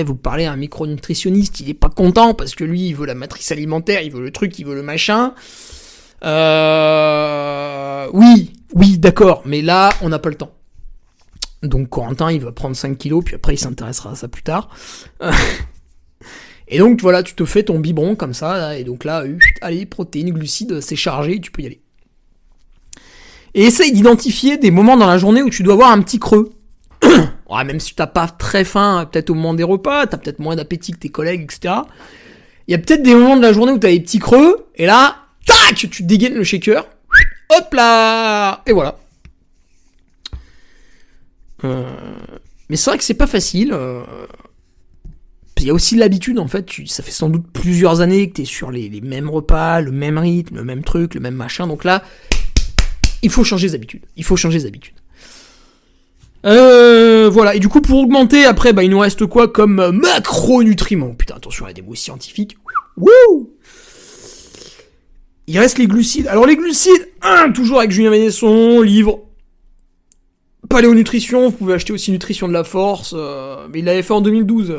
vous parlez à un micronutritionniste, il est pas content parce que lui, il veut la matrice alimentaire, il veut le truc, il veut le machin. Oui, d'accord, mais là, on n'a pas le temps. Donc Corentin, il va prendre 5 kilos, puis après il s'intéressera à ça plus tard. Et donc voilà, tu te fais ton biberon comme ça, là, et donc là, allez, protéines, glucides, c'est chargé, tu peux y aller. Et essaye d'identifier des moments dans la journée où tu dois avoir un petit creux. Ouais, même si t'as pas très faim, peut-être au moment des repas, t'as peut-être moins d'appétit que tes collègues, etc. Il y a peut-être des moments de la journée où t'as des petits creux, et là, tac, tu dégaines le shaker, hop là, et voilà. Mais c'est vrai que c'est pas facile. Il y a aussi l'habitude, en fait, ça fait sans doute plusieurs années que t'es sur les mêmes repas, le même rythme, le même truc, le même machin, donc là, il faut changer les habitudes. Voilà, et du coup, pour augmenter, après, il nous reste quoi comme macronutriments? Putain, attention, il y a des mots scientifiques. Wouh! Il reste les glucides. Alors, les glucides, toujours avec Julien Ménesson, livre Paléonutrition, vous pouvez acheter aussi Nutrition de la Force, mais il l'avait fait en 2012,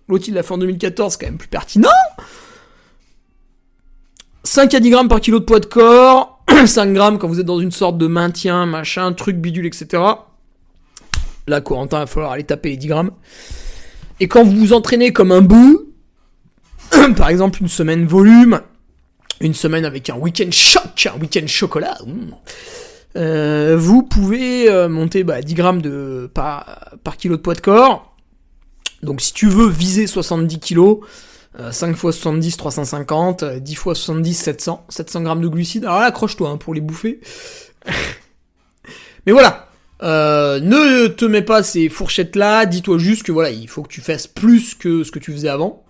l'autre il l'a fait en 2014, c'est quand même plus pertinent. 5 à 10 grammes par kilo de poids de corps, 5 grammes quand vous êtes dans une sorte de maintien, machin, truc bidule, etc. Là, Corentin, il va falloir aller taper les 10 grammes. Et quand vous vous entraînez comme un bout, par exemple une semaine volume, une semaine avec un week-end choc, un week-end chocolat, vous pouvez monter 10 grammes par kilo de poids de corps. Donc si tu veux viser 70 kilos, 5 x 70, 350, 10 x 70, 700 grammes de glucides. Alors là, accroche-toi pour les bouffer. Mais voilà, ne te mets pas ces fourchettes-là, dis-toi juste que voilà, il faut que tu fasses plus que ce que tu faisais avant.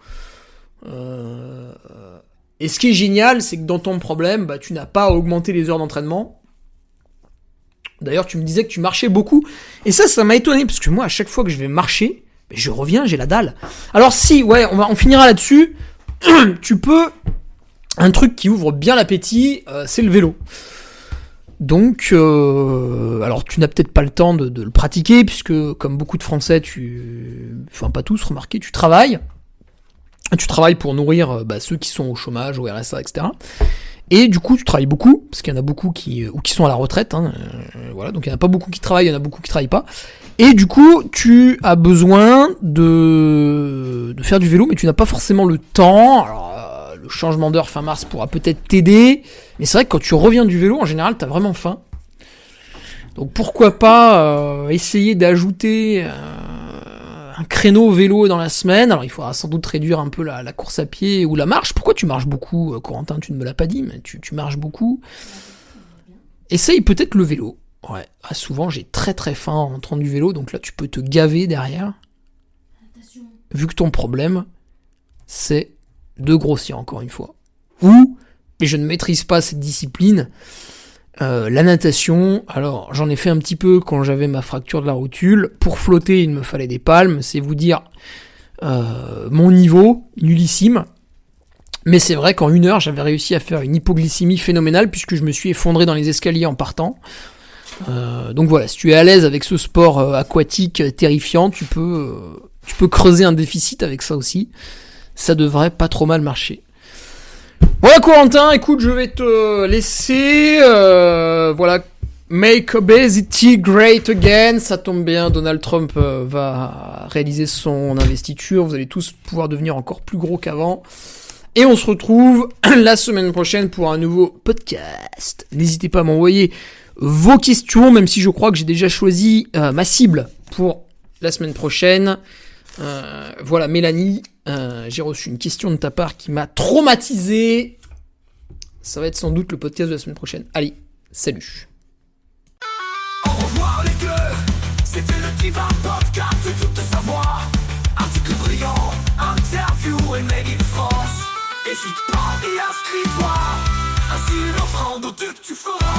Et ce qui est génial, c'est que dans ton problème, tu n'as pas à augmenter les heures d'entraînement. D'ailleurs, tu me disais que tu marchais beaucoup. Et ça m'a étonné, parce que moi, à chaque fois que je vais marcher, je reviens, j'ai la dalle. Alors si, ouais, on finira là-dessus. Tu peux... Un truc qui ouvre bien l'appétit, c'est le vélo. Donc, alors tu n'as peut-être pas le temps de le pratiquer, puisque comme beaucoup de Français, enfin pas tous, remarquez, tu travailles. Tu travailles pour nourrir ceux qui sont au chômage, au RSA, etc. Et du coup, tu travailles beaucoup, parce qu'il y en a beaucoup qui sont à la retraite. Voilà, donc il n'y en a pas beaucoup qui travaillent, il y en a beaucoup qui travaillent pas. Et du coup, tu as besoin de faire du vélo, mais tu n'as pas forcément le temps. Alors, le changement d'heure fin mars pourra peut-être t'aider, mais c'est vrai que quand tu reviens du vélo, en général, t'as vraiment faim. Donc pourquoi pas essayer d'ajouter un créneau vélo dans la semaine. Alors il faudra sans doute réduire un peu la course à pied ou la marche. Pourquoi tu marches beaucoup, Corentin? Tu ne me l'as pas dit, mais tu marches beaucoup. Essaye peut-être le vélo. Ouais, souvent j'ai très très faim en rentrant du vélo, donc là tu peux te gaver derrière. Vu que ton problème, c'est de grossir encore une fois. Ou, et je ne maîtrise pas cette discipline, la natation. Alors j'en ai fait un petit peu quand j'avais ma fracture de la rotule. Pour flotter, il me fallait des palmes, c'est vous dire mon niveau, nullissime. Mais c'est vrai qu'en 1 heure, j'avais réussi à faire une hypoglycémie phénoménale, puisque je me suis effondré dans les escaliers en partant. Donc voilà, si tu es à l'aise avec ce sport aquatique terrifiant, tu peux creuser un déficit avec ça aussi. Ça devrait pas trop mal marcher. Voilà Corentin, écoute, je vais te laisser. Voilà, make obesity great again. Ça tombe bien, Donald Trump va réaliser son investiture. Vous allez tous pouvoir devenir encore plus gros qu'avant. Et on se retrouve la semaine prochaine pour un nouveau podcast. N'hésitez pas à m'envoyer vos questions, même si je crois que j'ai déjà choisi ma cible pour la semaine prochaine. Voilà, Mélanie, j'ai reçu une question de ta part qui m'a traumatisé. Ça va être sans doute le podcast de la semaine prochaine. Allez, salut. Au revoir les gueux, c'était le Divan Podcast de tout savoir. Article brillant, interview et made in France. Hésite pas et inscris-toi, ainsi une offrande que tu feras.